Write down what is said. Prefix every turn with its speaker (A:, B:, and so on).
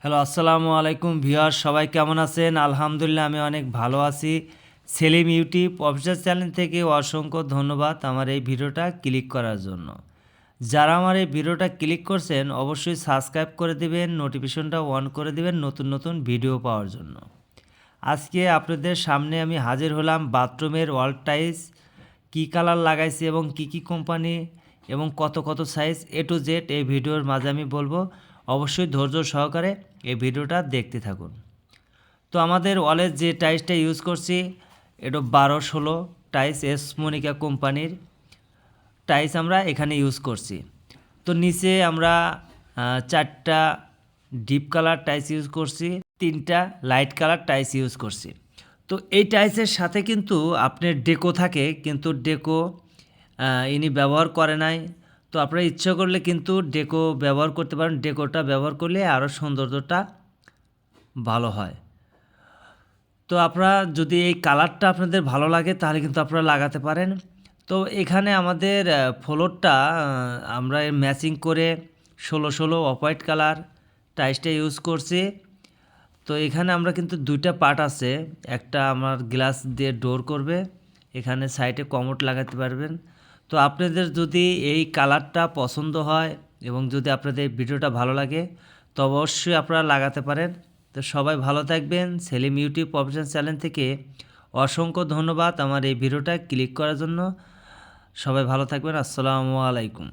A: Hello, আসসালামু আলাইকুম viewers, সবাই কেমন আছেন? আলহামদুলিল্লাহ আমি অনেক ভালো আছি। সেলিম ইউটিউব অফিসিয়াল চ্যানেল থেকে অসংখ্য ধন্যবাদ আমার এই ভিডিওটা ক্লিক করার জন্য। যারা আমার এই ভিডিওটা ক্লিক করছেন অবশ্যই সাবস্ক্রাইব করে দিবেন, নোটিফিকেশনটা অন করে দিবেন নতুন নতুন ভিডিও পাওয়ার জন্য। আজকে আপনাদের সামনে আমি হাজির হলাম বাথরুমের ওয়াল টাইলস কী কালার লাগাইছি এবং কি কোম্পানি এবং কত কত সাইজ এ টু জেড এই ভিডিওর মাঝে আমি বলবো। অবশ্যই ধৈর্য সহকারে এই ভিডিওটা দেখতে থাকুন। তো আমাদের ওয়ালের যে টাইলসটা ইউজ করছি এটা 12-16 টাইলস এস মনিকা কোম্পানির টাইলস আমরা এখানে ইউজ করছি। তো নিচে আমরা 4টা ডিপ কালার টাইলস ইউজ করছি, 3টা লাইট কালার টাইলস ইউজ করছি। তো এই টাইলসের সাথে কিন্তু আপনার ডেকো থাকে, কিন্তু ডেকো ইনি ব্যবহার করে নাই। তো আপনারা ইচ্ছা করলে কিন্তু ডেকো ব্যবহার করতে পারেন, ডেকোটা ব্যবহার করলে আরও সৌন্দর্যটা ভালো হয়। তো আপনারা যদি এই কালারটা আপনাদের ভালো লাগে তাহলে কিন্তু আপনারা লাগাতে পারেন। তো এখানে আমাদের ফ্লোরটা আমরা ম্যাচিং করে 16-16 অফ হোয়াইট কালার টাইলসটা ইউজ করছি। তো এখানে আমরা কিন্তু 2টা পার্ট আছে, একটা আমার গ্লাস দিয়ে ডোর করবে, এখানে সাইডে কমোড লাগাতে পারবেন। তো আপনাদের যদি এই কালারটা পছন্দ হয় এবং যদি আপনাদের এই ভিডিওটা ভালো লাগে তো অবশ্যই আপনারা লাগাতে পারেন। তো সবাই ভালো থাকবেন। সেলিম ইউটিউব অফিসিয়াল চ্যানেল থেকে অসংখ্য ধন্যবাদ আমার এই ভিডিওটা ক্লিক করার জন্য। সবাই ভালো থাকবেন। আসসালামু আলাইকুম।